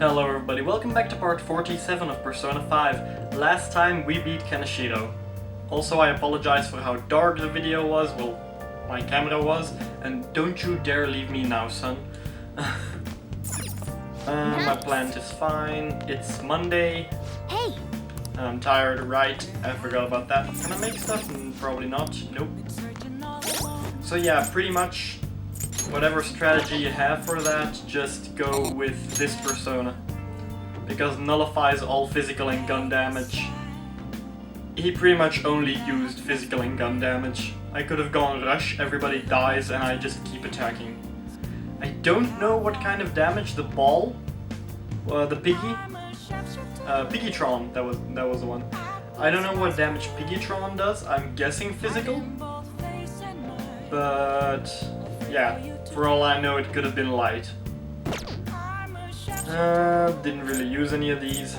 Hello everybody, welcome back to part 47 of Persona 5. Last time we beat Kaneshiro. Also I apologize for how dark the video was, well, my camera was, and don't you dare leave me now, son. My plant is fine, it's Monday. Hey! I'm tired, right, I forgot about that. Can I make stuff? Probably not, nope. So yeah, pretty much whatever strategy you have for that, just go with this persona. Because nullifies all physical and gun damage. He pretty much only used physical and gun damage. I could have gone rush, everybody dies, and I just keep attacking. I don't know what kind of damage the ball, the piggy, Piggytron, that was the one. I don't know what damage Piggytron does, I'm guessing physical. But yeah, for all I know it could have been light. Didn't really use any of these.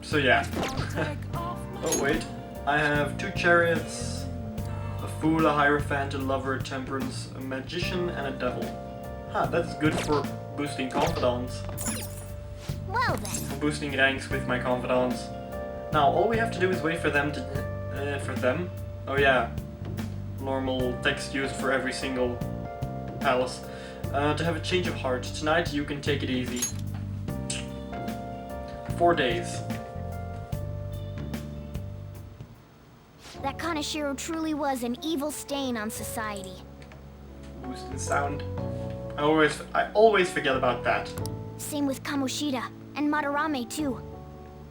So yeah. Oh wait, I have 2 chariots, a fool, a hierophant, a lover, a temperance, a magician, and a devil. Huh, that's good for boosting confidence. Well then. For boosting ranks with my confidence. Now all we have to do is wait for them to... for them? Oh yeah. Normal text used for every single palace. To have a change of heart. Tonight you can take it easy. 4 days. That Kaneshiro truly was an evil stain on society. Boost in sound. I always forget about that. Same with Kamoshida and Madarame too.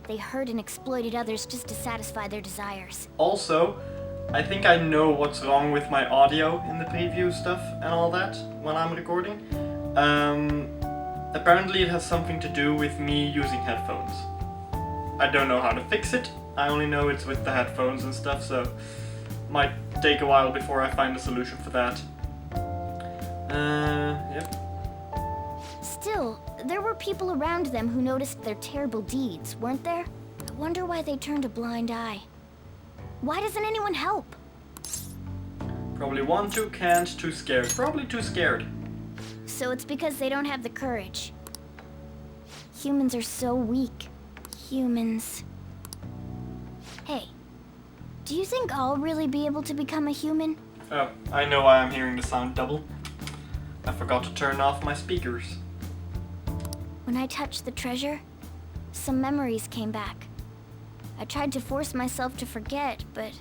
They hurt and exploited others just to satisfy their desires. Also, I think I know what's wrong with my audio in the preview stuff and all that when I'm recording. Apparently it has something to do with me using headphones. I don't know how to fix it. I only know it's with the headphones and stuff, so might take a while before I find a solution for that. Yep. Still, there were people around them who noticed their terrible deeds, weren't there? I wonder why they turned a blind eye. Why doesn't anyone help? Probably want to, can't, too scared. Probably too scared. So it's because they don't have the courage. Humans are so weak. Humans. Hey, do you think I'll really be able to become a human? Oh, I know why I'm hearing the sound double. I forgot to turn off my speakers. When I touched the treasure, some memories came back. I tried to force myself to forget, but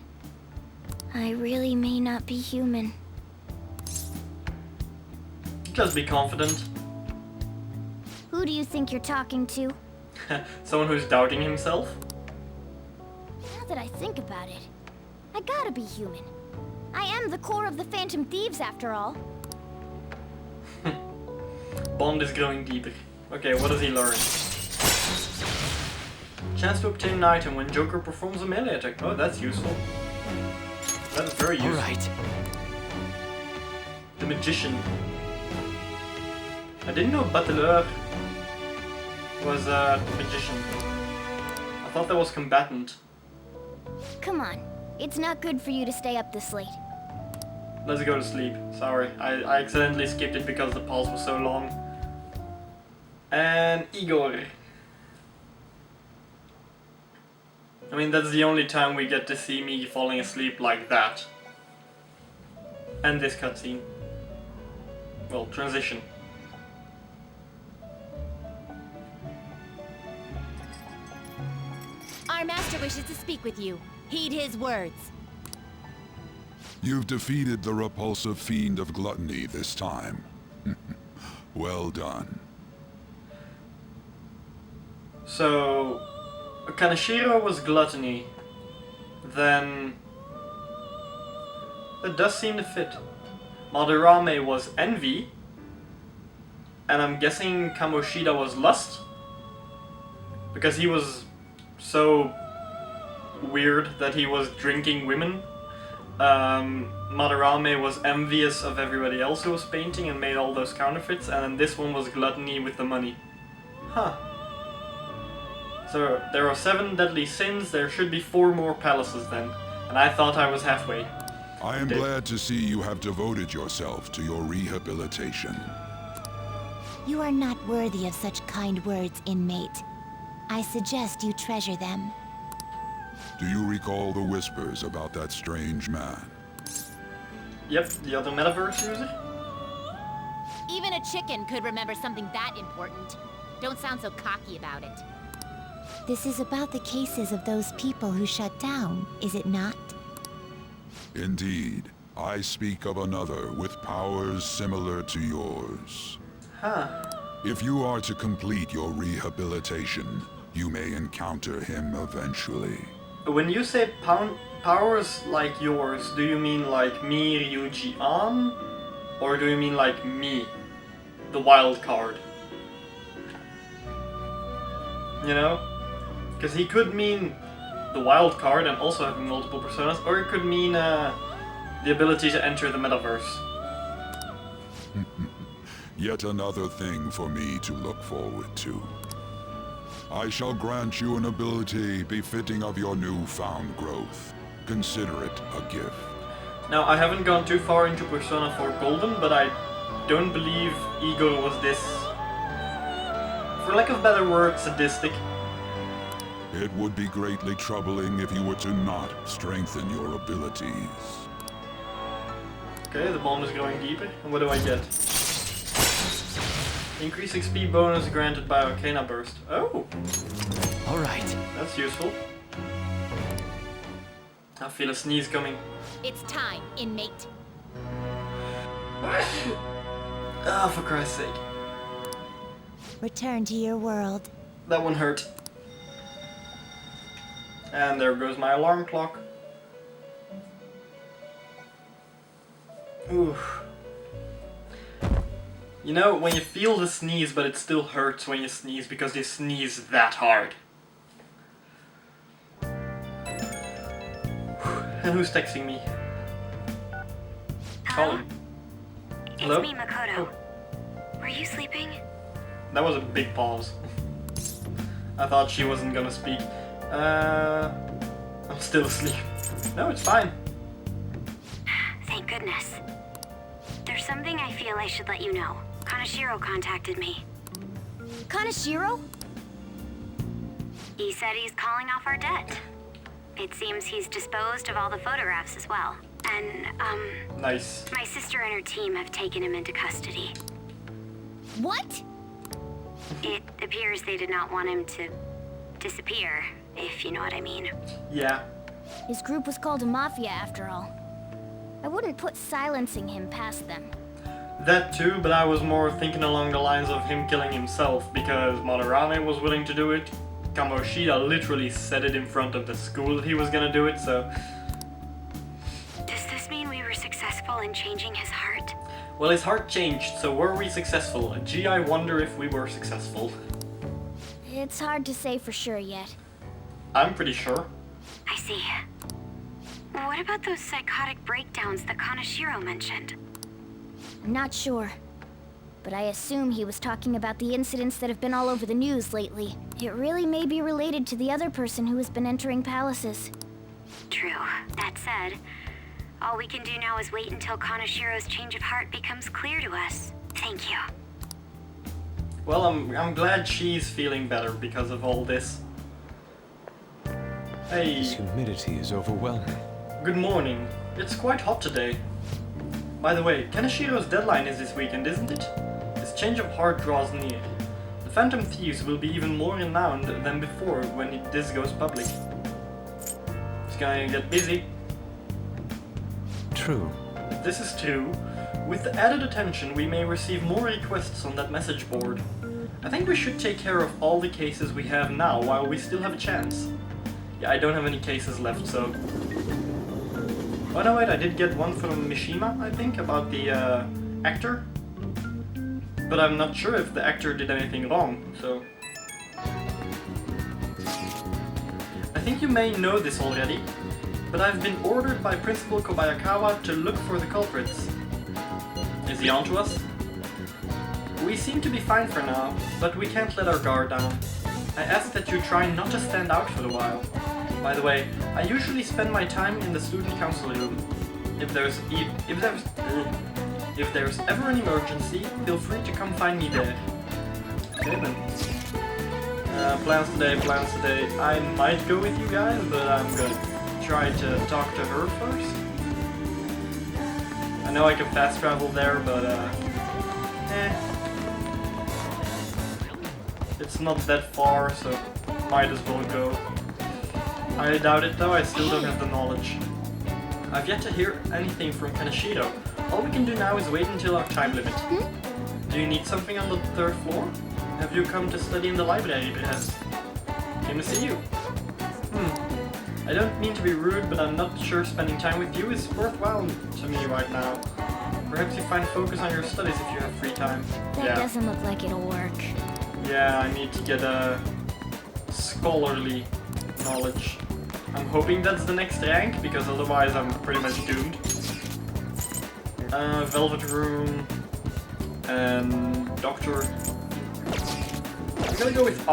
I really may not be human. Just be confident. Who do you think you're talking to? Someone who's doubting himself? Now that I think about it, I gotta be human. I am the core of the Phantom Thieves, after all. Bond is growing deeper. Okay, what does he learn? Chance to obtain an item when Joker performs a melee attack. Oh, that's useful. That is very useful. Alright. The Magician. I didn't know Battleur was a magician. I thought that was combatant. Come on, it's not good for you to stay up this late. Let's go to sleep. Sorry, I accidentally skipped it because the pause was so long. And Igor. I mean, that's the only time we get to see me falling asleep like that. And this cutscene. Well, transition. Our master wishes to speak with you. Heed his words. You've defeated the repulsive fiend of gluttony this time. Well done. So, Kaneshiro was gluttony. Then it does seem to fit. Madarame was envy. And I'm guessing Kamoshida was lust. Because he was so weird that he was drinking women. Madarame was envious of everybody else who was painting and made all those counterfeits, and then this one was gluttony with the money. Huh. So there are 7 deadly sins, there should be 4 more palaces then. And I thought I was halfway. I am glad to see you have devoted yourself to your rehabilitation. You are not worthy of such kind words, inmate. I suggest you treasure them. Do you recall the whispers about that strange man? Yep, the other metaverse user. Even a chicken could remember something that important. Don't sound so cocky about it. This is about the cases of those people who shut down, is it not? Indeed. I speak of another with powers similar to yours. Huh. If you are to complete your rehabilitation, you may encounter him eventually. When you say powers like yours, do you mean like me, Ryuji-an? Or do you mean like me, the wild card? You know? Because he could mean the wild card and also having multiple personas, or it could mean the ability to enter the metaverse. Yet another thing for me to look forward to. I shall grant you an ability befitting of your newfound growth. Consider it a gift. Now, I haven't gone too far into Persona 4 Golden, but I don't believe Igor was this, for lack of better word, sadistic. It would be greatly troubling if you were to not strengthen your abilities. Okay, the bomb is going deeper. And what do I get? Increase XP bonus granted by Arcana Burst. Oh! Alright. That's useful. I feel a sneeze coming. It's time, inmate. Ah, for Christ's sake. Return to your world. That one hurt. And there goes my alarm clock. Oof. You know, when you feel the sneeze, but it still hurts when you sneeze because you sneeze that hard. And who's texting me? Colin. Hello? It's me, Makoto. Oh, Were you sleeping? that was a big pause. I thought she wasn't gonna speak. I'm still asleep. No, it's fine. Thank goodness. There's something I feel I should let you know. Kaneshiro contacted me. Kaneshiro? He said he's calling off our debt. It seems he's disposed of all the photographs as well. And, Nice. my sister and her team have taken him into custody. What? It appears they did not want him to disappear, if you know what I mean. Yeah. His group was called a mafia after all. I wouldn't put silencing him past them. That too, but I was more thinking along the lines of him killing himself, because Madarame was willing to do it. Kamoshida literally said it in front of the school that he was gonna do it, so... Does this mean we were successful in changing his heart? Well, his heart changed, so were we successful? Gee, I wonder if we were successful. It's hard to say for sure yet. I'm pretty sure. I see. What about those psychotic breakdowns that Kaneshiro mentioned? I'm not sure. But I assume he was talking about the incidents that have been all over the news lately. It really may be related to the other person who has been entering palaces. True. That said, all we can do now is wait until Kaneshiro's change of heart becomes clear to us. Thank you. Well, I'm glad she's feeling better because of all this. Hey, This humidity is overwhelming. good morning. It's quite hot today. By the way, Kaneshiro's deadline is this weekend, isn't it? His change of heart draws near. The Phantom Thieves will be even more renowned than before when this goes public. It's gonna get busy. True. If this is true, with the added attention we may receive more requests on that message board. I think we should take care of all the cases we have now while we still have a chance. Yeah, I don't have any cases left, so... Oh no, wait, I did get one from Mishima, I think, about the actor. But I'm not sure if the actor did anything wrong, so... I think you may know this already, but I've been ordered by Principal Kobayakawa to look for the culprits. Is he onto us? We seem to be fine for now, but we can't let our guard down. I ask that you try not to stand out for a while. By the way, I usually spend my time in the student council room. If there's ever an emergency, feel free to come find me there. Okay then. Plans today. I might go with you guys, but I'm gonna try to talk to her first. I know I can fast travel there, but it's not that far, so might as well go. I doubt it though, I still don't have the knowledge. I've yet to hear anything from Kaneshiro. All we can do now is wait until our time limit. Do you need something on the 3rd floor? Have you come to study in the library, perhaps? Came to see you. I don't mean to be rude, but I'm not sure spending time with you is worthwhile to me right now. Perhaps you find focus on your studies if you have free time. That doesn't look like it'll work. Yeah, I need to get a scholarly knowledge. I'm hoping that's the next rank, because otherwise I'm pretty much doomed. Velvet Room and Doctor. I'm gonna go with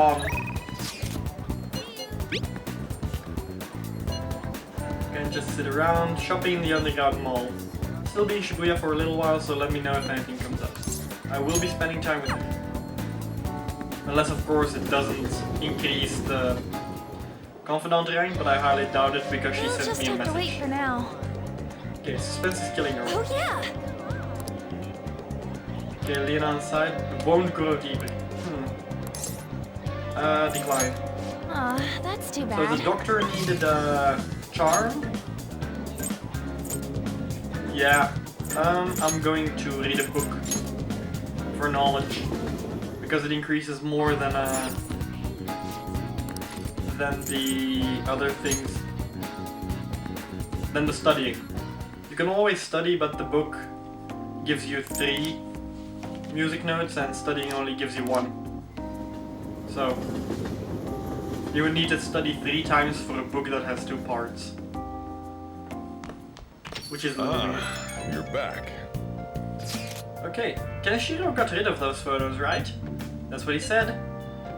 Can just sit around, shopping in the underground mall. Still be in Shibuya for a little while, so let me know if anything comes up. I will be spending time with her. Unless of course it doesn't increase the confidant rank, but I highly doubt it because she sent me a message. Wait for now. Okay, suspense is killing her. Oh yeah. Okay, Lena on side. Won't grow deeper. Decline. Aw, that's too bad. So the doctor needed a charm. Yeah. I'm going to read a book for knowledge because it increases more than the other things. Than the studying. You can always study, but the book gives you 3 music notes and studying only gives you 1. So, you would need to study 3 times for a book that has 2 parts. Which is weird. You're back. Okay, Kaneshiro got rid of those photos, right? That's what he said.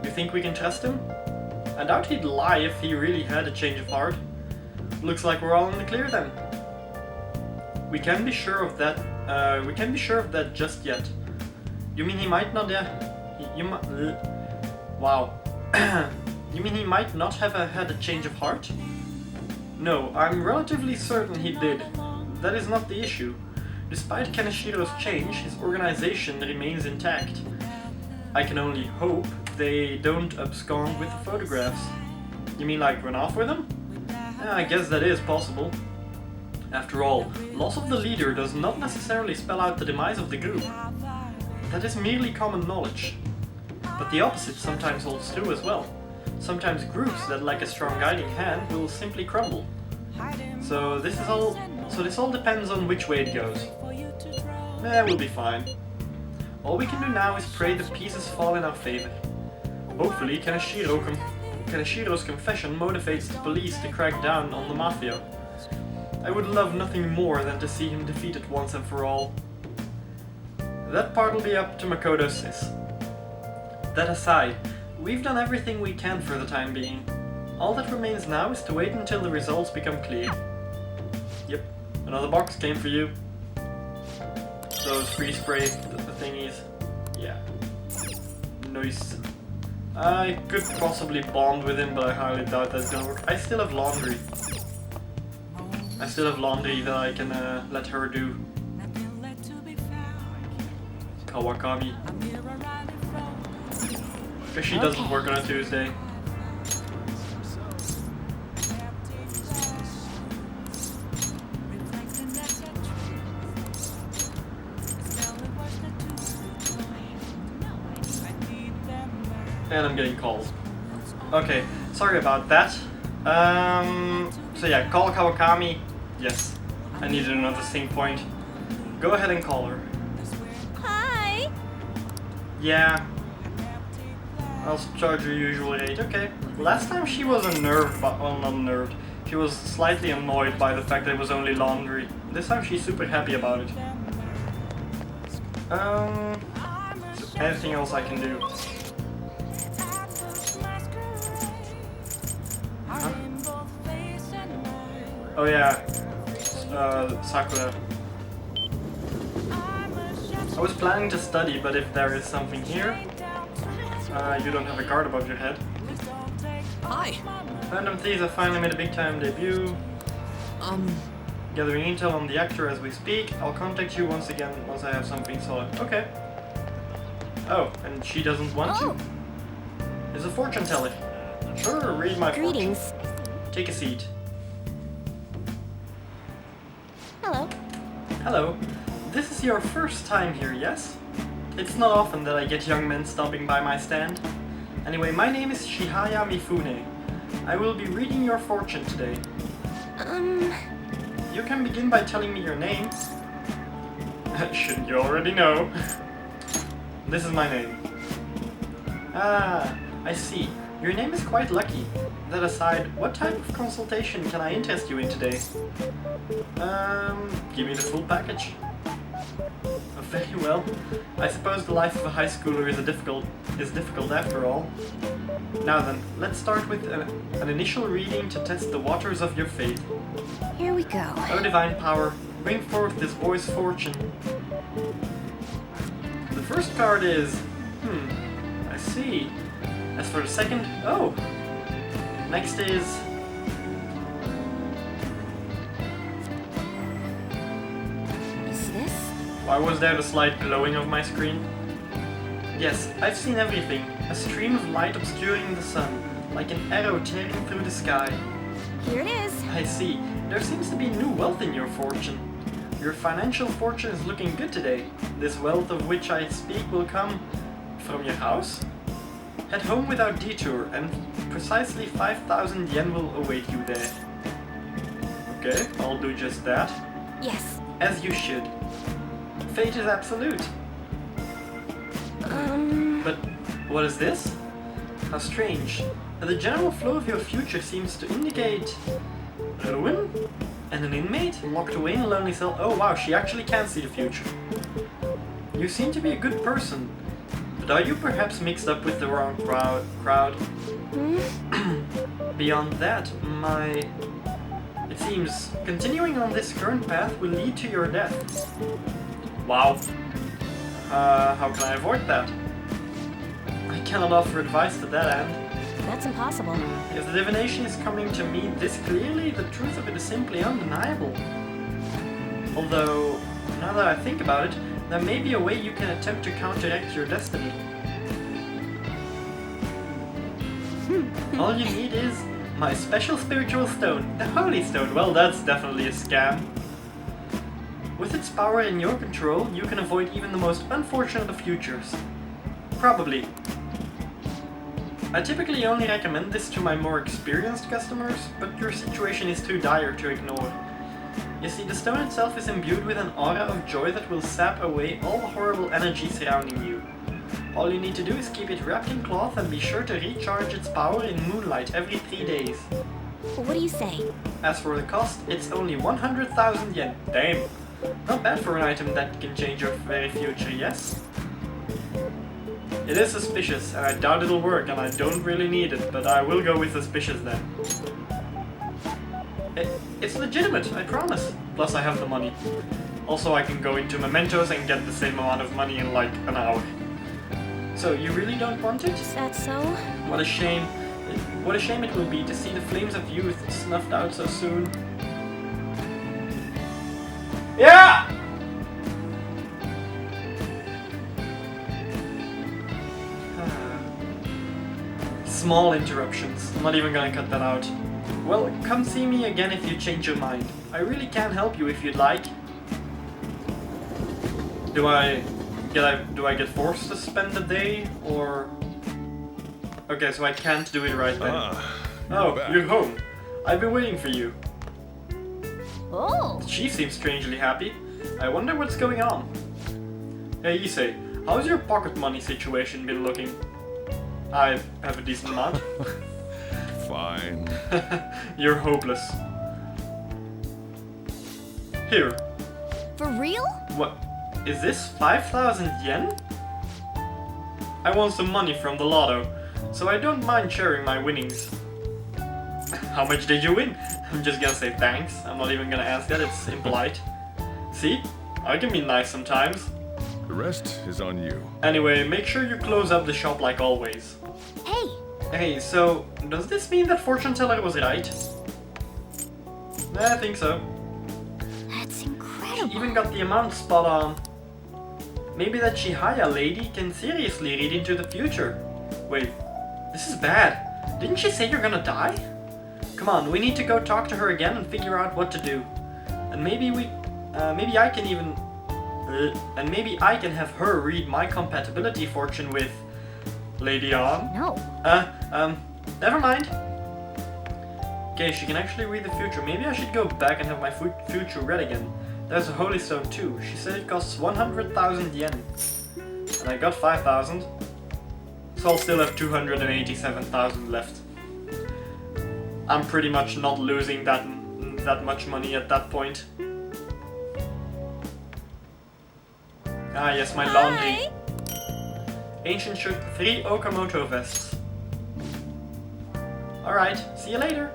You think we can trust him? I doubt he'd lie if he really had a change of heart. Looks like we're all in the clear then. We can't be sure of that. We can't be sure of that just yet. You mean he might not? Wow. You mean he might not have had a change of heart? No, I'm relatively certain he did. That is not the issue. Despite Kaneshiro's change, his organization remains intact. I can only hope they don't abscond with the photographs. You mean like run off with them? I guess that is possible. After all, loss of the leader does not necessarily spell out the demise of the group. That is merely common knowledge. But the opposite sometimes holds true as well. Sometimes groups that lack a strong guiding hand will simply crumble. So this all depends on which way it goes. We'll be fine. All we can do now is pray the pieces fall in our favor. Hopefully Kaneshiro's confession motivates the police to crack down on the Mafia. I would love nothing more than to see him defeated once and for all. That part will be up to Makoto, sis. That aside, we've done everything we can for the time being. All that remains now is to wait until the results become clear. Yep, another box came for you. Those free spray thingies. Yeah. Nice. I could possibly bond with him, but I highly doubt that's gonna work. I still have laundry. That I can let her do. Kawakami. Because she doesn't work on a Tuesday. And I'm getting calls. Okay, sorry about that. So yeah, call Kawakami. Yes, I needed another sync point. Go ahead and call her. Hi. Yeah. I'll charge your usual rate. Okay. Last time she was unnerved, but well, not unnerved. She was slightly annoyed by the fact that it was only laundry. This time she's super happy about it. So anything else I can do? Huh? Oh yeah, Sakura. I was planning to study, but if there is something here... You don't have a guard above your head. Hi. Phantom Thieves have finally made a big time debut. Gathering intel on the actor as we speak. I'll contact you once again once I have something solid. Okay. Oh, and she doesn't want you. Is a fortune teller. Sure, read my Greetings. fortune. Take a seat. Hello. Hello. This is your first time here, yes? It's not often that I get young men stopping by my stand. Anyway, my name is Shihaya Mifune. I will be reading your fortune today. You can begin by telling me your name. Shouldn't you already know? This is my name. Ah, I see. Your name is quite lucky. That aside, what type of consultation can I interest you in today? Give me the full package. Very well. I suppose the life of a high schooler is difficult after all. Now then, let's start with an initial reading to test the waters of your faith. Here we go. O divine power, bring forth this boy's fortune. The first card is... I see. As for the second... Oh! Next is... Is this? Why was there the slight glowing of my screen? Yes, I've seen everything. A stream of light obscuring the sun, like an arrow tearing through the sky. Here it is. I see. There seems to be new wealth in your fortune. Your financial fortune is looking good today. This wealth of which I speak will come from your house. Head home without detour, and precisely 5,000 yen will await you there. Okay, I'll do just that. Yes. As you should. Fate is absolute. But what is this? How strange. The general flow of your future seems to indicate ruin and an inmate locked away in a lonely cell. Oh wow, she actually can see the future. You seem to be a good person, but are you perhaps mixed up with the wrong crowd? Beyond that, it seems continuing on this current path will lead to your death. Wow. How can I avoid that? I cannot offer advice to that end. That's impossible. If the divination is coming to me this clearly, the truth of it is simply undeniable. Although, now that I think about it, there may be a way you can attempt to counteract your destiny. All you need is my special spiritual stone, the Holy Stone. Well, that's definitely a scam. With its power in your control, you can avoid even the most unfortunate of futures. Probably. I typically only recommend this to my more experienced customers, but your situation is too dire to ignore. You see, the stone itself is imbued with an aura of joy that will sap away all the horrible energy surrounding you. All you need to do is keep it wrapped in cloth and be sure to recharge its power in moonlight every 3 days. What do you say? As for the cost, it's only 100,000 yen. Damn! Not bad for an item that can change your very future, yes? It is suspicious, and I doubt it'll work, and I don't really need it, but I will go with suspicious then. It's legitimate, I promise. Plus I have the money. Also I can go into Mementos and get the same amount of money in like an hour. So you really don't want it? Is that so? What a shame. What a shame it will be to see the flames of youth snuffed out so soon. Yeah! Small interruptions. I'm not even gonna cut that out. Well, come see me again if you change your mind. I really can help you if you'd like. Do I get forced to spend the day, or... Okay, so I can't do it right then. You're home. I've been waiting for you. Oh! The chief seems strangely happy. I wonder what's going on. Hey, Issei, how's your pocket money situation been looking? I have a decent amount. Fine. You're hopeless. Here. For real? What? Is this 5,000 yen? I won some money from the lotto, so I don't mind sharing my winnings. How much did you win? I'm just gonna say thanks. I'm not even gonna ask that, it's impolite. See? I can be nice sometimes. The rest is on you. Anyway, make sure you close up the shop like always. Hey, Hey, so does this mean that Fortune Teller was right? I think so. that's She incredible. even got the amount spot on. Maybe that Chihaya lady can seriously read into the future. Wait, this is bad. Didn't she say you're gonna die? Come on, we need to go talk to her again and figure out what to do. And maybe I can even... and maybe I can have her read my compatibility fortune with... Lady On? No. Never mind. Okay, she can actually read the future. Maybe I should go back and have my future read again. There's a holy stone too. She said it costs 100,000 yen. And I got 5,000. So I'll still have 287,000 left. I'm pretty much not losing that much money at that point. Ah yes, my laundry. Ancient shirt, 3 Okamoto vests. Alright, see you later.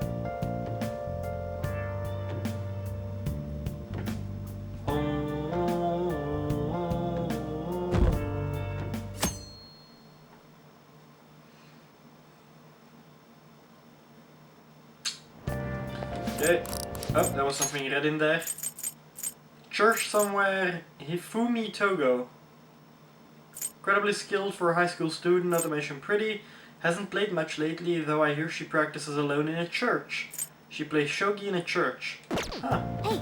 Okay. Oh, there was something red in there. Church somewhere, Hifumi Togo. Incredibly skilled for a high school student, automation pretty. Hasn't played much lately, though I hear she practices alone in a church. She plays shogi in a church. Huh. Hey.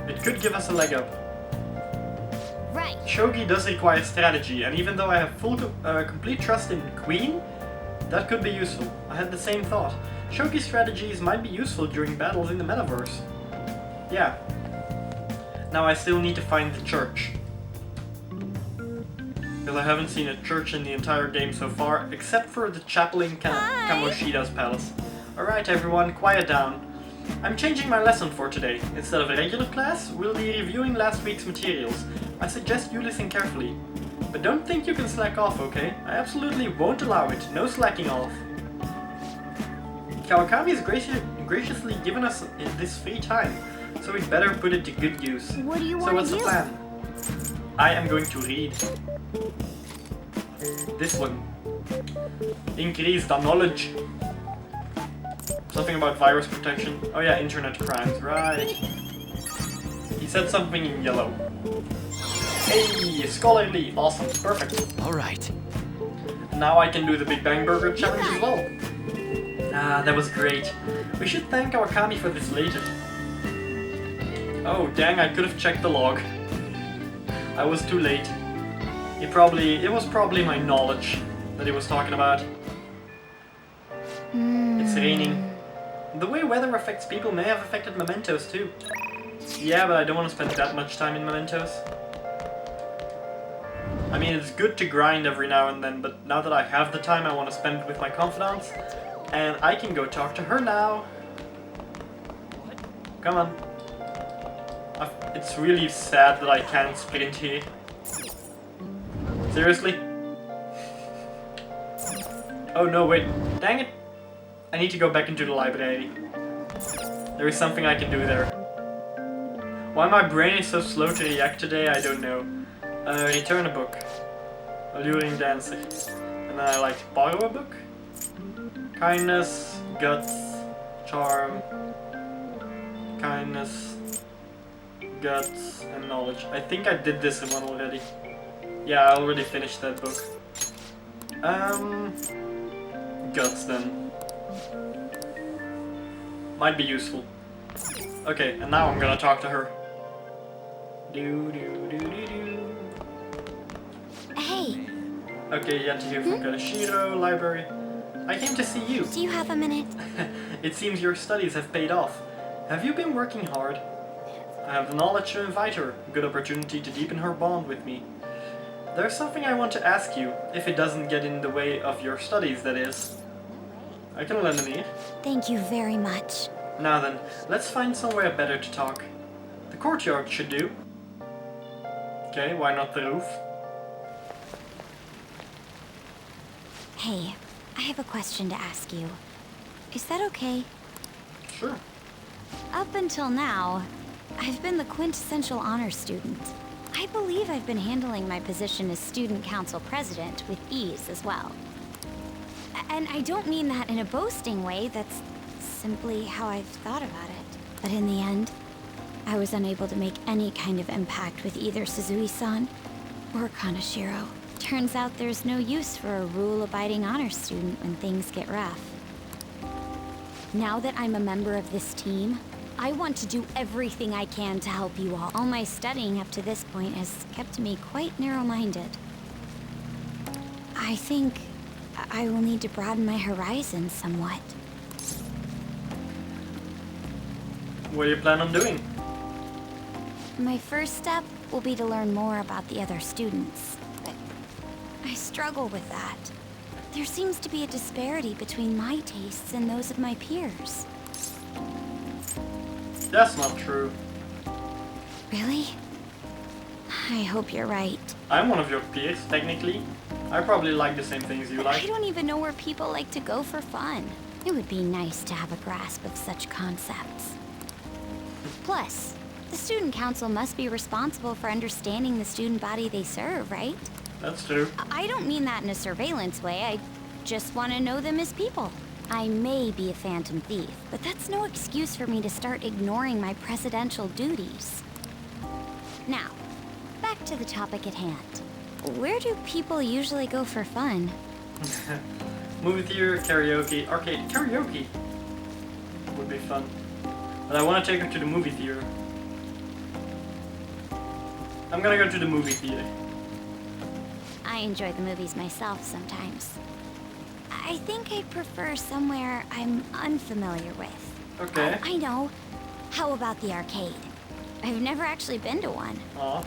It could give us a leg up. Right. Shogi does require strategy, and even though I have full complete trust in Queen, that could be useful. I had the same thought. Shogi strategies might be useful during battles in the metaverse. Yeah. Now I still need to find the church. Because I haven't seen a church in the entire game so far, except for the chapel in Kamoshida's palace. Alright everyone, quiet down. I'm changing my lesson for today. Instead of a regular class, we'll be reviewing last week's materials. I suggest you listen carefully. But don't think you can slack off, okay? I absolutely won't allow it. No slacking off. Kawakami has graciously given us this free time, so we'd better put it to good use. What do you So want what's to the do? plan? I am going to read. This one. Increase the knowledge. Something about virus protection. Oh yeah, internet crimes, right. He said something in yellow. Hey, scholarly, awesome, perfect. All right. Now I can do the Big Bang Burger challenge as well. Ah, that was great. We should thank Kawakami for this later. Oh, dang, I could have checked the log. I was too late. It was probably my knowledge that he was talking about. It's raining. The way weather affects people may have affected mementos too. Yeah, but I don't want to spend that much time in mementos. I mean, it's good to grind every now and then, but now that I have the time, I want to spend it with my confidants. And I can go talk to her now. Come on. It's really sad that I can't sprint here. Seriously? Oh no, wait. Dang it. I need to go back into the library. There is something I can do there. Why my brain is so slow to react today, I don't know. Return a book. Alluring dancer. And then I like to borrow a book. Kindness, guts, charm. Kindness, guts, and knowledge. I think I did this one already. Yeah, I already finished that book. Guts then. Might be useful. Okay, and now I'm gonna talk to her. Hey, Okay, yet to hear from Kaneshiro, library. I came to see you. do you have a minute? It seems your studies have paid off. Have you been working hard? I have the knowledge to invite her. Good opportunity to deepen her bond with me. There's something I want to ask you, if it doesn't get in the way of your studies, that is. I can lend an ear. Thank you very much. Now then, let's find somewhere better to talk. The courtyard should do. Okay, why not the roof? Hey, I have a question to ask you. Is that okay? Sure. Up until now, I've been the quintessential honor student. I believe I've been handling my position as student council president with ease as well. And I don't mean that in a boasting way, that's simply how I've thought about it. But in the end, I was unable to make any kind of impact with either Suzui-san or Kanashiro. Turns out there's no use for a rule-abiding honor student when things get rough. Now that I'm a member of this team, I want to do everything I can to help you all. All my studying up to this point has kept me quite narrow-minded. I think I will need to broaden my horizons somewhat. What do you plan on doing? My first step will be to learn more about the other students. But I struggle with that. There seems to be a disparity between my tastes and those of my peers. That's not true. Really? I hope you're right. I'm one of your peers, technically. I probably like the same things you like. I don't even know where people like to go for fun. It would be nice to have a grasp of such concepts. Plus, the student council must be responsible for understanding the student body they serve, right? That's true. I don't mean that in a surveillance way. I just want to know them as people. I may be a phantom thief, but that's no excuse for me to start ignoring my presidential duties. Now, back to the topic at hand. Where do people usually go for fun? Movie theater, karaoke, arcade. Karaoke would be fun. But I want to take her to the movie theater. I'm gonna go to the movie theater. I enjoy the movies myself sometimes. I think I prefer somewhere I'm unfamiliar with. Okay. I know. How about the arcade? I've never actually been to one. Aw.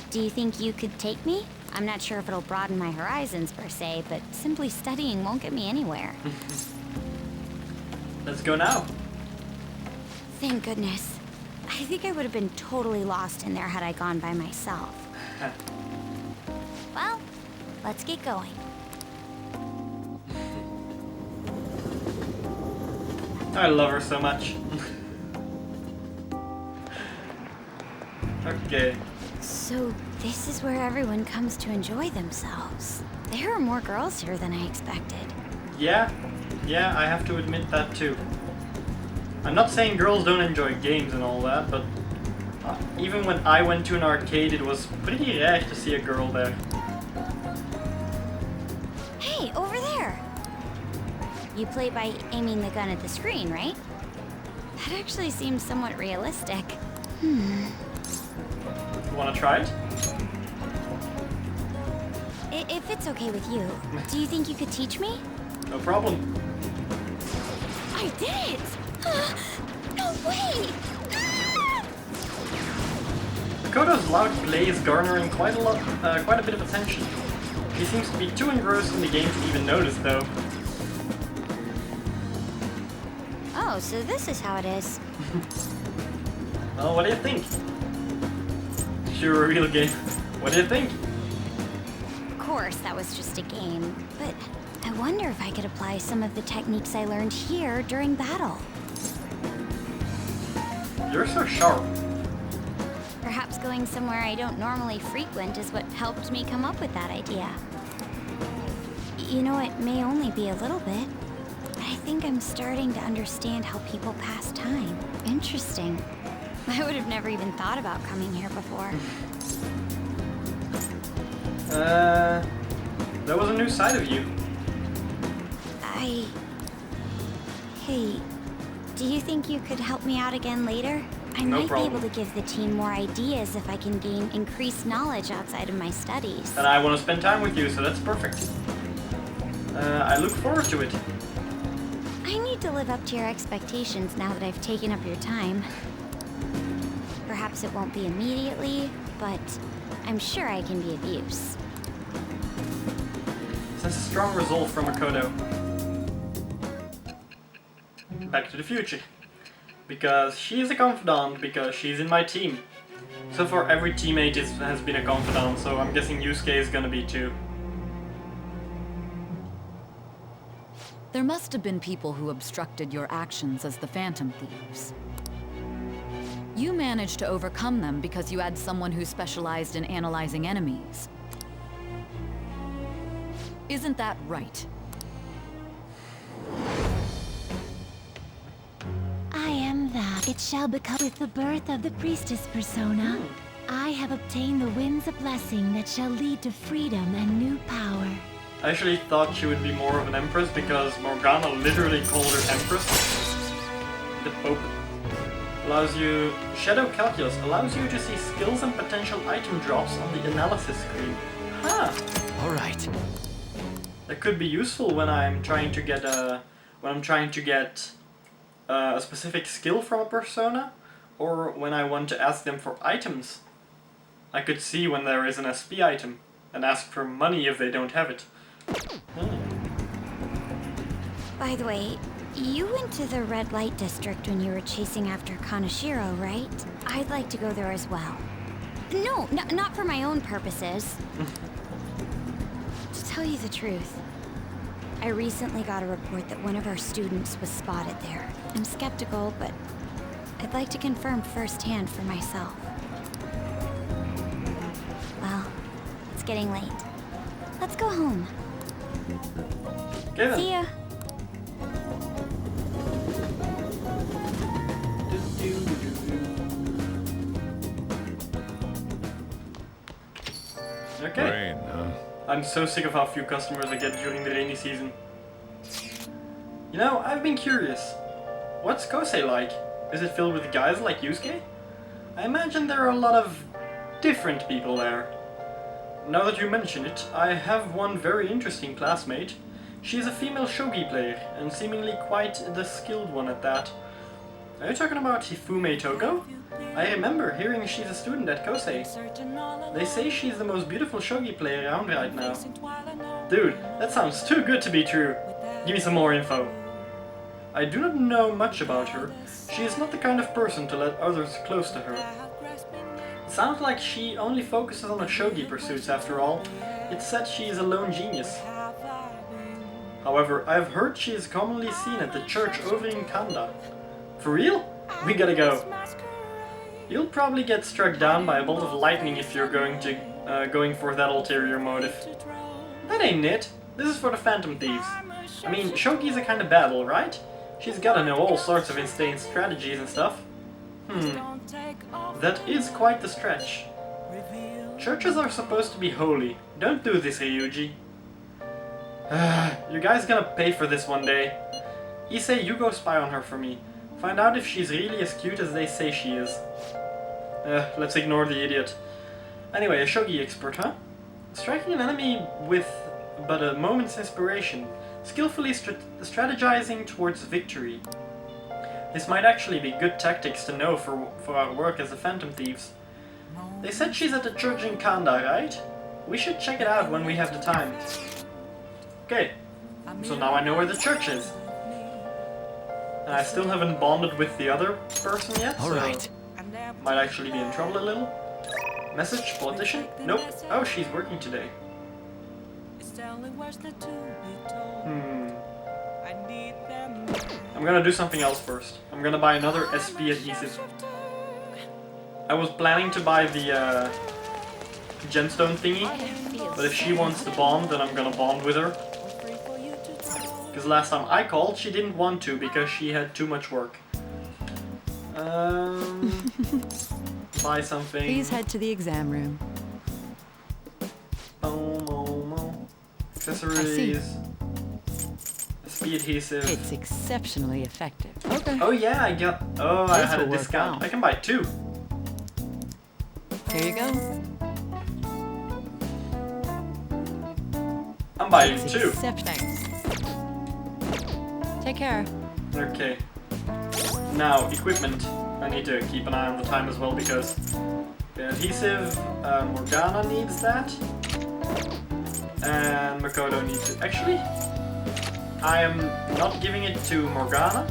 Do you think you could take me? I'm not sure if it'll broaden my horizons per se, but simply studying won't get me anywhere. Let's go now. Thank goodness. I think I would have been totally lost in there had I gone by myself. Well, let's get going. I love her so much. Okay. So this is where everyone comes to enjoy themselves. There are more girls here than I expected. Yeah, I have to admit that too. I'm not saying girls don't enjoy games and all that, but even when I went to an arcade, it was pretty rare to see a girl there. Hey, over there! You play by aiming the gun at the screen, right? That actually seems somewhat realistic. You wanna try it? If it's okay with you, do you think you could teach me? No problem. I did it! No way! Makoto's loud play is garnering quite a bit of attention. He seems to be too engrossed in the game to even notice, though. Oh, so this is how it is. Well, what do you think? Sure, a real game. What do you think? Of course, that was just a game, but I wonder if I could apply some of the techniques I learned here during battle. You're so sharp. Perhaps going somewhere I don't normally frequent is what helped me come up with that idea. You know, it may only be a little bit, but I think I'm starting to understand how people pass time. Interesting. I would have never even thought about coming here before. That was a new side of you. Hey, do you think you could help me out again later? I No might problem. be able to give the team more ideas if I can gain increased knowledge outside of my studies. And I want to spend time with you, so that's perfect. I look forward to it. I need to live up to your expectations now that I've taken up your time. Perhaps it won't be immediately, but I'm sure I can be of use. Sense a strong resolve from Makoto. Back to the future. Because she is a confidant, because she's in my team. So far every teammate has been a confidant, so I'm guessing Yusuke is gonna be too. There must have been people who obstructed your actions as the Phantom Thieves. You managed to overcome them because you had someone who specialized in analyzing enemies. Isn't that right? I am that. It shall become with the birth of the priestess persona. I have obtained the winds of blessing that shall lead to freedom and new power. I actually thought she would be more of an empress because Morgana literally called her empress. The Pope allows you... Shadow Calculus allows you to see skills and potential item drops on the analysis screen. Huh. Alright. That could be useful when I'm trying to get a specific skill from a persona, or when I want to ask them for items. I could see when there is an SP item and ask for money if they don't have it. By the way, you went to the red light district when you were chasing after Kaneshiro, right? I'd like to go there as well. No, not for my own purposes. To tell you the truth, I recently got a report that one of our students was spotted there. I'm skeptical, but I'd like to confirm firsthand for myself. Well, it's getting late. Let's go home. Okay then. See ya. Okay. Rain, huh? I'm so sick of how few customers I get during the rainy season. You know, I've been curious. What's Kosei like? Is it filled with guys like Yusuke? I imagine there are a lot of different people there. Now that you mention it, I have one very interesting classmate. She is a female shogi player, and seemingly quite the skilled one at that. Are you talking about Hifume Toko? I remember hearing she's a student at Kosei. They say she's the most beautiful shogi player around right now. Dude, that sounds too good to be true. Give me some more info. I do not know much about her. She is not the kind of person to let others close to her. It sounds like she only focuses on her shogi pursuits after all. It's said she is a lone genius. However, I have heard she is commonly seen at the church over in Kanda. For real? We gotta go. You'll probably get struck down by a bolt of lightning if you're going for that ulterior motive. That ain't it. This is for the Phantom Thieves. I mean, shogi's a kind of battle, right? She's gotta know all sorts of insane strategies and stuff. That is quite the stretch. Churches are supposed to be holy. Don't do this, Ryuji. You guys gonna pay for this one day. Issei, you go spy on her for me. Find out if she's really as cute as they say she is. Let's ignore the idiot. Anyway, a shogi expert, huh? Striking an enemy with but a moment's inspiration, skillfully strategizing towards victory. This might actually be good tactics to know for our work as the Phantom Thieves. They said she's at the church in Kanda, right? We should check it out when we have the time. Okay, so now I know where the church is. And I still haven't bonded with the other person yet, so might actually be in trouble a little. Message, politician? Nope. Oh, she's working today. I'm gonna do something else first. I'm gonna buy another SP adhesive. I was planning to buy the gemstone thingy, but if she wants to bond, then I'm gonna bond with her. Because last time I called, she didn't want to because she had too much work. Buy something. Please head to the exam room. Accessories. SP adhesive. It's exceptionally effective. Okay. Oh yeah, I got... Oh, I This had a will work discount. well. I can buy 2. Here you go. I'm buying It's 2. Thanks. Take care. Okay. Now, equipment. I need to keep an eye on the time as well because the adhesive, Morgana needs that. And Makoto needs it. Actually, I am not giving it to Morgana.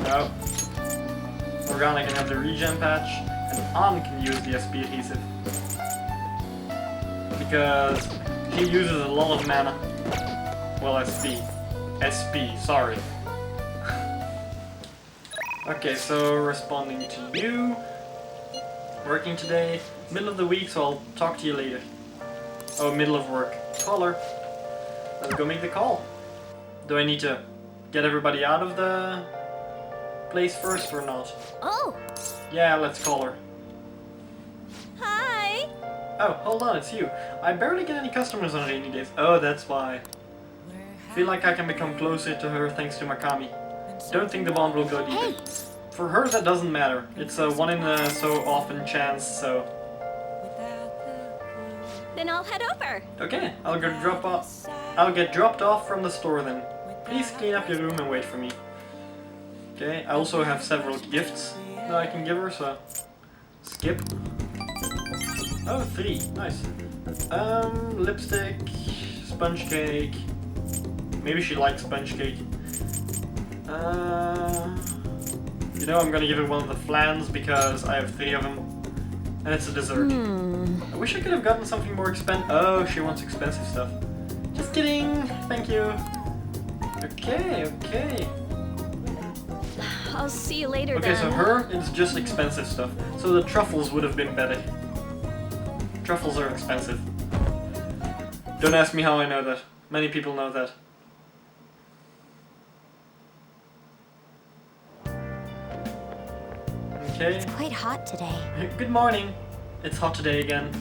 No. Morgana can have the regen patch, and An can use the SP adhesive. Because he uses a lot of mana. Well, SP. SP, sorry. Okay, so responding to you. Working today. Middle of the week, so I'll talk to you later. Oh, middle of work. Caller. Let's go make the call. Do I need to get everybody out of the place first or not? Oh! Yeah, let's call her. Hi! Oh, hold on, it's you. I barely get any customers on rainy days. Oh, that's why. Feel like I can become closer to her thanks to Makami. Don't think the bond will go deeper. Hey! For her, that doesn't matter. It's a one in a so often chance, so... Then I'll head over. Okay, I'll get dropped off from the store then. Please clean up your room and wait for me. Okay, I also have several gifts that I can give her, so... Skip. Oh, 3. Nice. Lipstick, sponge cake. Maybe she likes sponge cake. You know, I'm gonna give her one of the flans because I have 3 of them. And it's a dessert. I wish I could have gotten something more expensive. Oh, she wants expensive stuff. Just kidding. Thank you. Okay, okay. I'll see you later Okay, then. so her, it's just expensive stuff. So the truffles would have been better. Truffles are expensive. Don't ask me how I know that. Many people know that. Okay. It's quite hot today. Good morning. It's hot today again.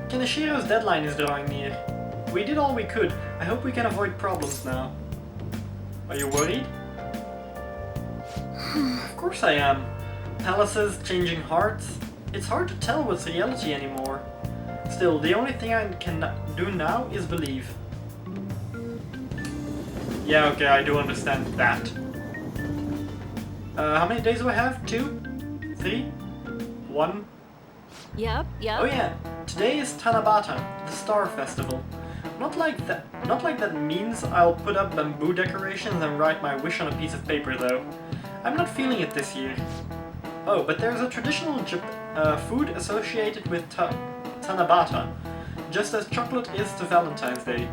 Kenishiro's deadline is drawing near. We did all we could. I hope we can avoid problems now. Are you worried? Of course I am. Palaces, changing hearts. It's hard to tell what's reality anymore. Still, the only thing I can do now is believe. Yeah, okay, I do understand that. How many days do I have? 2? 3? 1? Yep. Oh yeah, today is Tanabata, the Star Festival. Not like that means I'll put up bamboo decorations and write my wish on a piece of paper though. I'm not feeling it this year. Oh, but there's a traditional food associated with Tanabata, just as chocolate is to Valentine's Day.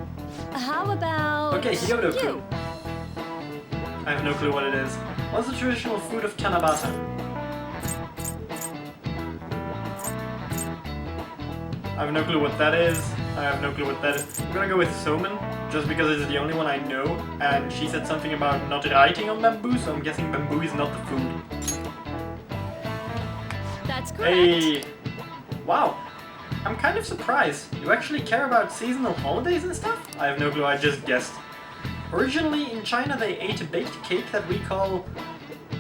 How about... Okay, Hyodoku. you? I have no clue what it is. What's the traditional food of Tanabata? I have no clue what that is. I have no clue what that is. I'm gonna go with Somen, just because it's the only one I know, and she said something about not writing on bamboo, so I'm guessing bamboo is not the food. That's correct. Hey! Wow! I'm kind of surprised. You actually care about seasonal holidays and stuff? I have no clue, I just guessed. Originally, in China they ate a baked cake that we call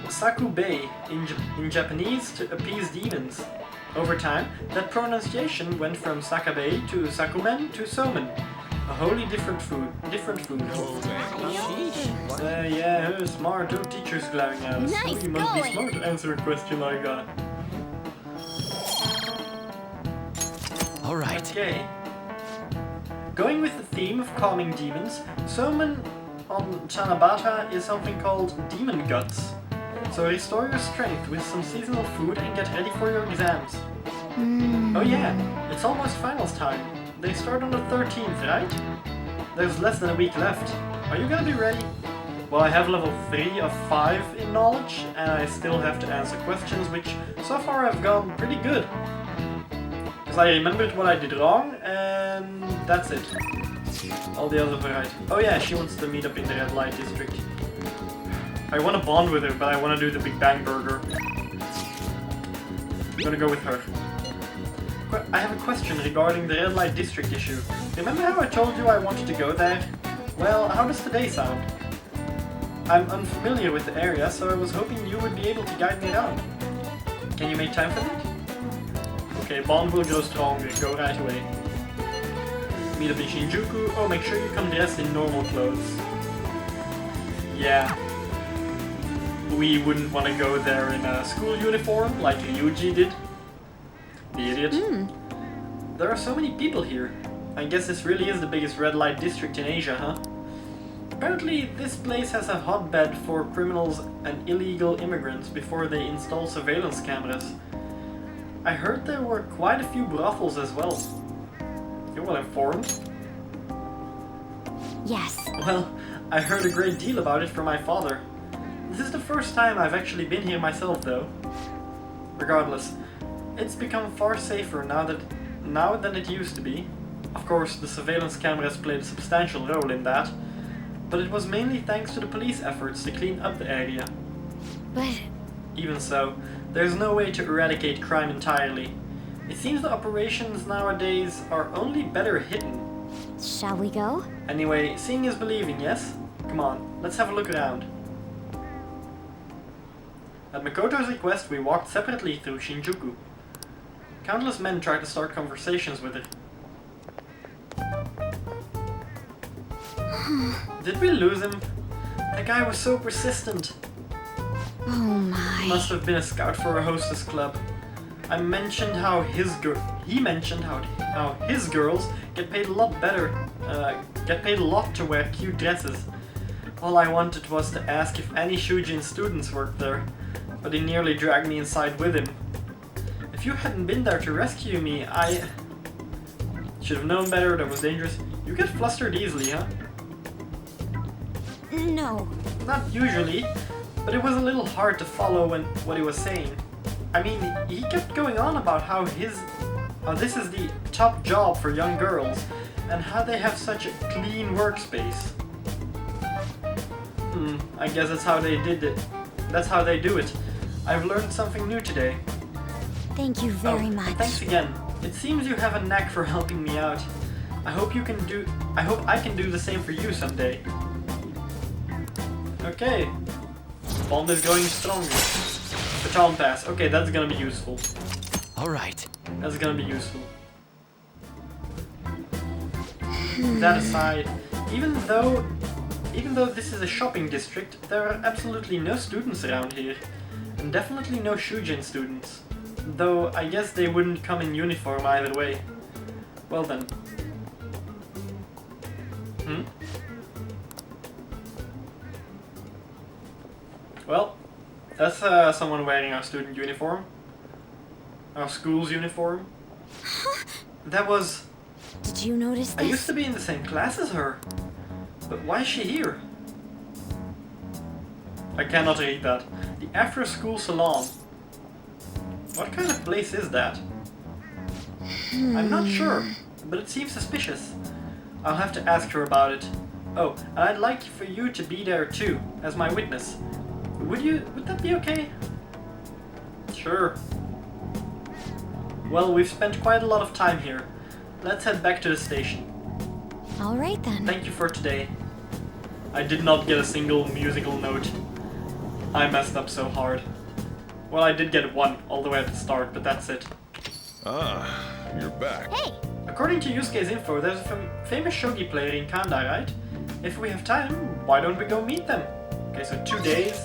sakubei in Japanese to appease demons. Over time, that pronunciation went from sakabe to sakumen to somen. A wholly different food. Yeah, smart. Oh, teacher's glaring at us. Nice Oh, you must be going. smart to answer a question like that. All right. Okay. Going with the theme of calming demons, somen on Tanabata is something called demon guts. So restore your strength with some seasonal food and get ready for your exams. Oh yeah, it's almost finals time. They start on the 13th, right? There's less than a week left. Are you gonna be ready? Well, I have level 3 of 5 in knowledge, and I still have to answer questions, which so far I've gone pretty good. Because I remembered what I did wrong, and that's it. All the others were right. Oh yeah, she wants to meet up in the red light district. I want to bond with her, but I want to do the Big Bang Burger. I'm gonna go with her. I have a question regarding the red light district issue. Remember how I told you I wanted to go there? Well, how does today sound? I'm unfamiliar with the area, so I was hoping you would be able to guide me around. Can you make time for that? Okay, bond will grow stronger. Go right away. Meet up in Shinjuku. Oh, make sure you come dressed in normal clothes. Yeah. We wouldn't want to go there in a school uniform like Ryuji did. The idiot. There are so many people here. I guess this really is the biggest red light district in Asia, huh? Apparently, this place has a hotbed for criminals and illegal immigrants before they install surveillance cameras. I heard there were quite a few brothels as well. You're well informed. Yes. Well, I heard a great deal about it from my father. This is the first time I've actually been here myself, though. Regardless, it's become far safer now than it used to be. Of course, the surveillance cameras played a substantial role in that, but it was mainly thanks to the police efforts to clean up the area. But... Even so, there's no way to eradicate crime entirely. It seems the operations nowadays are only better hidden. shall we go? Anyway, seeing is believing, yes? Come on, let's have a look around. At Makoto's request, we walked separately through Shinjuku. Countless men tried to start conversations with her. Did we lose him? That guy was so persistent. Oh my. Must have been a scout for a hostess club. I mentioned how he mentioned how his girls get paid a lot better, get paid a lot to wear cute dresses. All I wanted was to ask if any Shujin students worked there, but he nearly dragged me inside with him. If you hadn't been there to rescue me, I should have known better. That was dangerous. You get flustered easily, huh? No. Not usually, but it was a little hard to follow what he was saying. I mean, he kept going on about how this is the top job for young girls, and how they have such a clean workspace. I guess that's how they did it. That's how they do it. I've learned something new today. Thank you very much. Thanks again. It seems you have a knack for helping me out. I hope I can do the same for you someday. Okay. Bond is going stronger. Baton pass. Okay, that's gonna be useful. All right. That's gonna be useful. That aside, even though this is a shopping district, there are absolutely no students around here. And definitely no Shujin students. Though I guess they wouldn't come in uniform either way. Well then. Well, that's someone wearing our student uniform. Our school's uniform. That was... Did you notice this? I used to be in the same class as her. But why is she here? I cannot read that. The after-school salon. What kind of place is that? I'm not sure, but it seems suspicious. I'll have to ask her about it. Oh, and I'd like for you to be there too, as my witness. Would that be okay? Sure. Well, we've spent quite a lot of time here. Let's head back to the station. All right then. Thank you for today. I did not get a single musical note. I messed up so hard. Well, I did get one all the way at the start, but that's it. Ah, you're back. Hey! According to Yusuke's info, there's a famous shogi player in Kanda, right? If we have time, why don't we go meet them? Okay, so 2 days.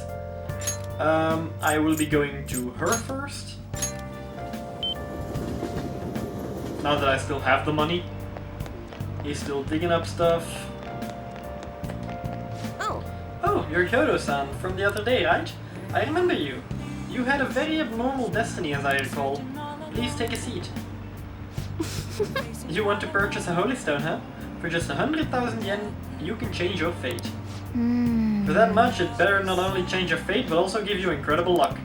I will be going to her first. Now that I still have the money. He's still digging up stuff. Oh, you're Kyoto-san from the other day, right? I remember you. You had a very abnormal destiny, as I recall. Please take a seat. You want to purchase a holy stone, huh? For just 100,000 yen, you can change your fate. For that much, it better not only change your fate, but also give you incredible luck.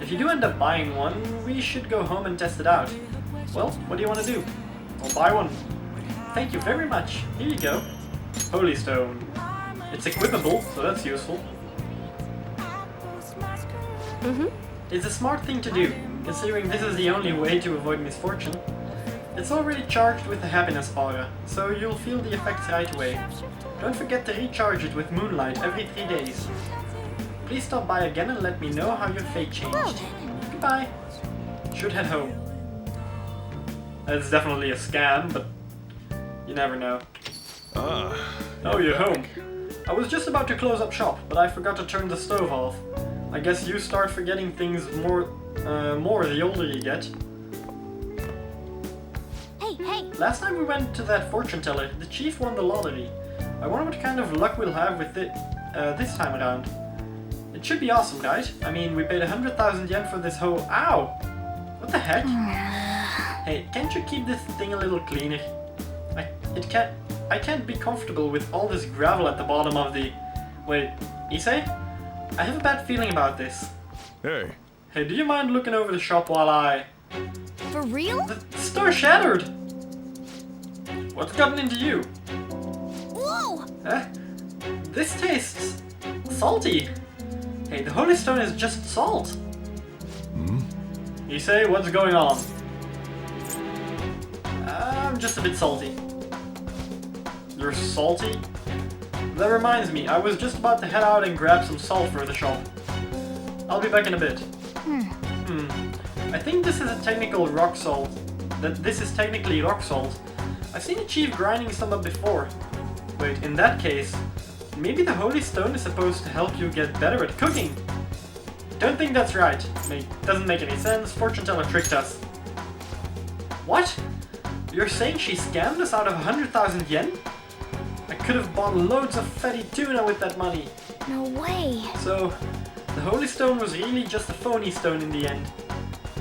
If you do end up buying one, we should go home and test it out. Well, what do you want to do? I'll buy one. Thank you very much. Here you go. Holy stone. It's equipable, so that's useful. It's a smart thing to do, considering this is the only way to avoid misfortune. It's already charged with the happiness aura, so you'll feel the effects right away. Don't forget to recharge it with moonlight every 3 days. Please stop by again and let me know how your fate changed. Goodbye. Should head home. It's definitely a scam, but you never know. Oh, you're home. I was just about to close up shop, but I forgot to turn the stove off. I guess you start forgetting things more the older you get. Hey! Last time we went to that fortune teller, the chief won the lottery. I wonder what kind of luck we'll have with it this time around. It should be awesome, right? I mean, we paid 100,000 yen for this whole... Ow! What the heck? Hey, can't you keep this thing a little cleaner? I can't be comfortable with all this gravel at the bottom of the... Wait, Issei? I have a bad feeling about this. Hey, Hey, do you mind looking over the shop while I... For real? The store shattered! What's gotten into you? Whoa! This tastes... salty. Hey, the Holy Stone is just salt. You say, what's going on? I'm just a bit salty. You're salty? That reminds me, I was just about to head out and grab some salt for the shop. I'll be back in a bit. I think this is a technical rock salt. This is technically rock salt. I've seen a chief grinding some up before. Wait, in that case, maybe the Holy Stone is supposed to help you get better at cooking. Don't think that's right. Doesn't make any sense. Fortune teller tricked us. What? You're saying she scammed us out of 100,000 yen? I could have bought loads of fatty tuna with that money. No way. So, the Holy Stone was really just a phony stone in the end.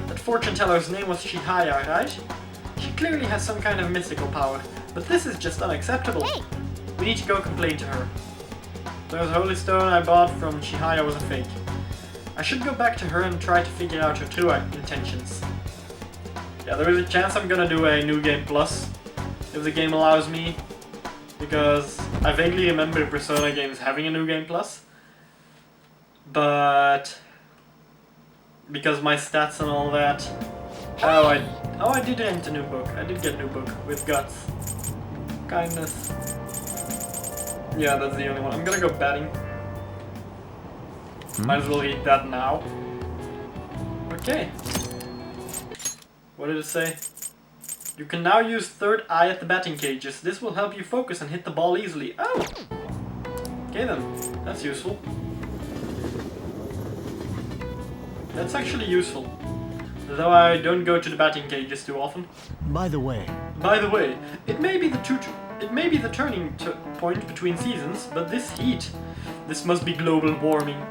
That fortune teller's name was Chihaya, right? She clearly has some kind of mystical power, but this is just unacceptable. Hey! We need to go complain to her. The Holy Stone I bought from Chihaya was a fake. I should go back to her and try to figure out her true intentions. Yeah, there is a chance I'm gonna do a New Game Plus, if the game allows me, because I vaguely remember Persona games having a New Game Plus, but because my stats and all that. Oh, I did rent a new book. I did get a new book with Guts. Kindness. Yeah, that's the only one. I'm gonna go betting. Might as well read that now. Okay. What did it say? You can now use third eye at the batting cages. This will help you focus and hit the ball easily. Oh! Okay then. That's useful. That's actually useful. Though I don't go to the batting cages too often. By the way, it may be the turning point between seasons, but this must be global warming.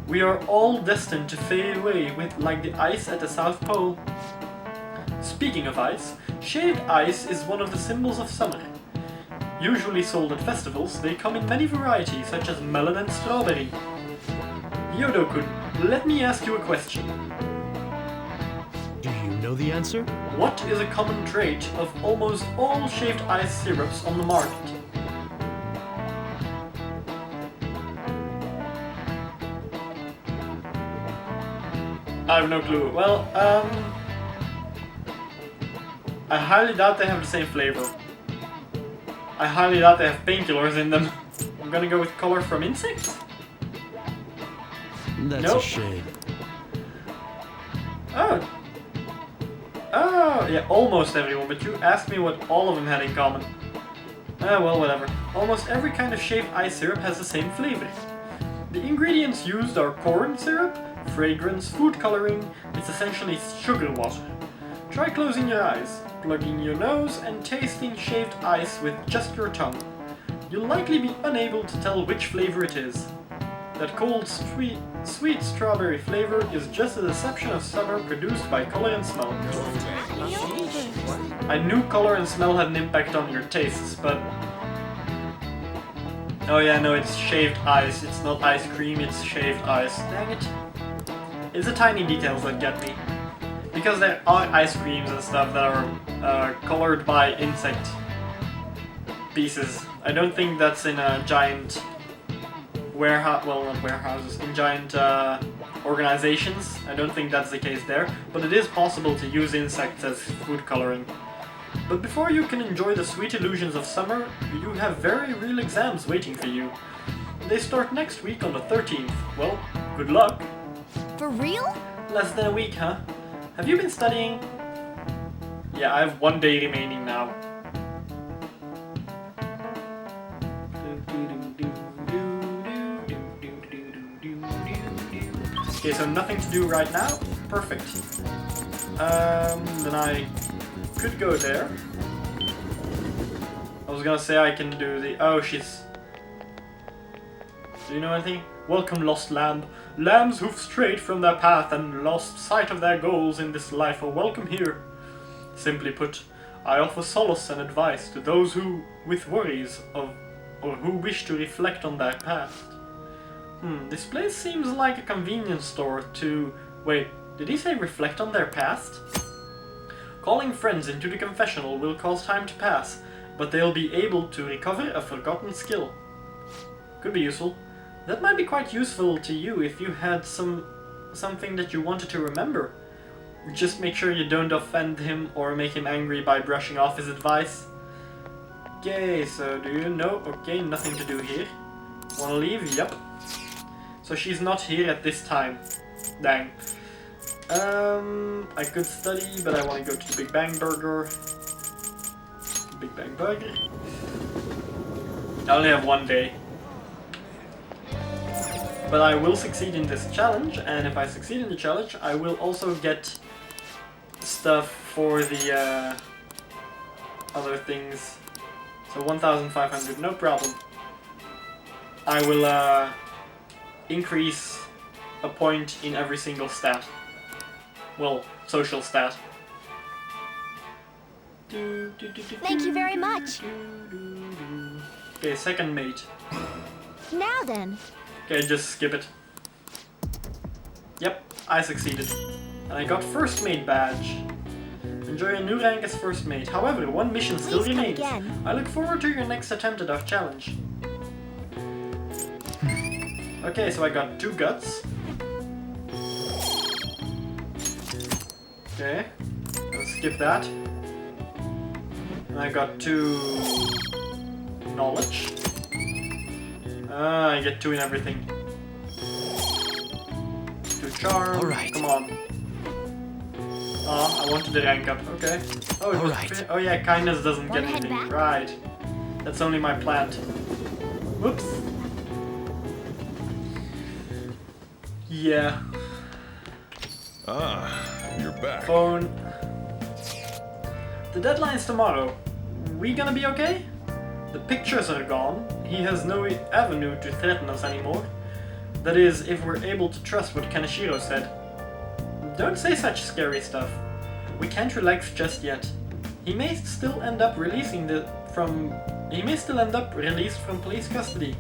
We are all destined to fade away like the ice at the South Pole. Speaking of ice, shaved ice is one of the symbols of summer. Usually sold at festivals, they come in many varieties such as melon and strawberry. Yodo-kun, let me ask you a question. do you know the answer? What is a common trait of almost all shaved ice syrups on the market? I have no clue. Well, I highly doubt they have the same flavor. I highly doubt they have painkillers in them. I'm gonna go with color from insects? That's Nope. a shame. Oh, yeah, almost everyone, but you asked me what all of them had in common. Well, whatever. Almost every kind of shaved ice syrup has the same flavor. The ingredients used are corn syrup, fragrance, food coloring. It's essentially sugar water. Try closing your eyes, plugging your nose, and tasting shaved ice with just your tongue. You'll likely be unable to tell which flavor it is. That cold, sweet strawberry flavor is just a deception of summer produced by color and smell. I knew color and smell had an impact on your tastes, but... Oh yeah, no, it's shaved ice. It's not ice cream, it's shaved ice. Dang it. It's the tiny details that get me. Because there are ice creams and stuff that are colored by insect pieces. I don't think that's in a giant warehouse, well, not warehouses, in giant organizations. I don't think that's the case there, but it is possible to use insects as food coloring. But before you can enjoy the sweet illusions of summer, you have very real exams waiting for you. They start next week on the 13th. Well, good luck. For real? Less than a week, huh? Have you been studying? Yeah, I have 1 day remaining now. Okay, so nothing to do right now. Perfect. Then I could go there. I was gonna say I can do the... Oh, she's... Do you know anything? Welcome, lost lamb. Lambs who've strayed from their path and lost sight of their goals in this life are welcome here. Simply put, I offer solace and advice to those who, with worries of, or who wish to reflect on their past. This place seems like a convenience store to... Wait, did he say reflect on their past? Calling friends into the confessional will cause time to pass, but they'll be able to recover a forgotten skill. Could be useful. That might be quite useful to you if you had something that you wanted to remember. Just make sure you don't offend him or make him angry by brushing off his advice. Okay, so do you know? Okay, nothing to do here. Wanna leave? Yep. So she's not here at this time. Dang. I could study, but I want to go to the Big Bang Burger. Big Bang Burger. I only have one day. But I will succeed in this challenge, and if I succeed in the challenge, I will also get stuff for the other things. So 1,500, no problem. I will increase a point in every single stat. Well, social stat. Thank you very much. Okay, second mate. Now then. Okay, just skip it. Yep, I succeeded. And I got first mate badge. Enjoy a new rank as first mate. However, one mission still remains. I look forward to your next attempt at our challenge. Okay, so I got 2 guts. Okay, let's skip that. And I got 2 knowledge. I get 2 in everything. 2 charm. Alright. Come on. I wanted the rank up. Okay. Oh, Alright. Oh yeah, kindness doesn't get Wanna head anything. back? Right. That's only my plant. Whoops. Yeah. You're back. Phone. The deadline's tomorrow. We gonna be okay? The pictures are gone. He has no avenue to threaten us anymore. That is, if we're able to trust what Kaneshiro said. Don't say such scary stuff. We can't relax just yet. He may still end up released from police custody.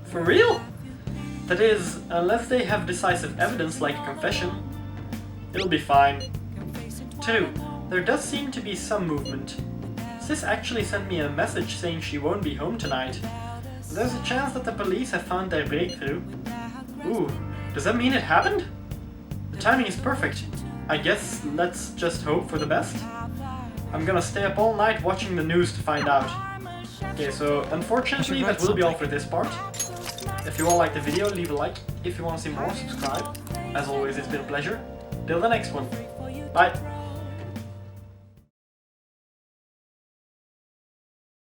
For real? That is, unless they have decisive evidence like a confession. It'll be fine. True, there does seem to be some movement. Sis actually sent me a message saying she won't be home tonight. There's a chance that the police have found their breakthrough. Ooh, does that mean it happened? The timing is perfect. I guess let's just hope for the best. I'm gonna stay up all night watching the news to find out. Okay, so unfortunately that will be all for this part. If you all liked the video, leave a like. If you want to see more, subscribe. As always, it's been a pleasure. Till the next one. Bye.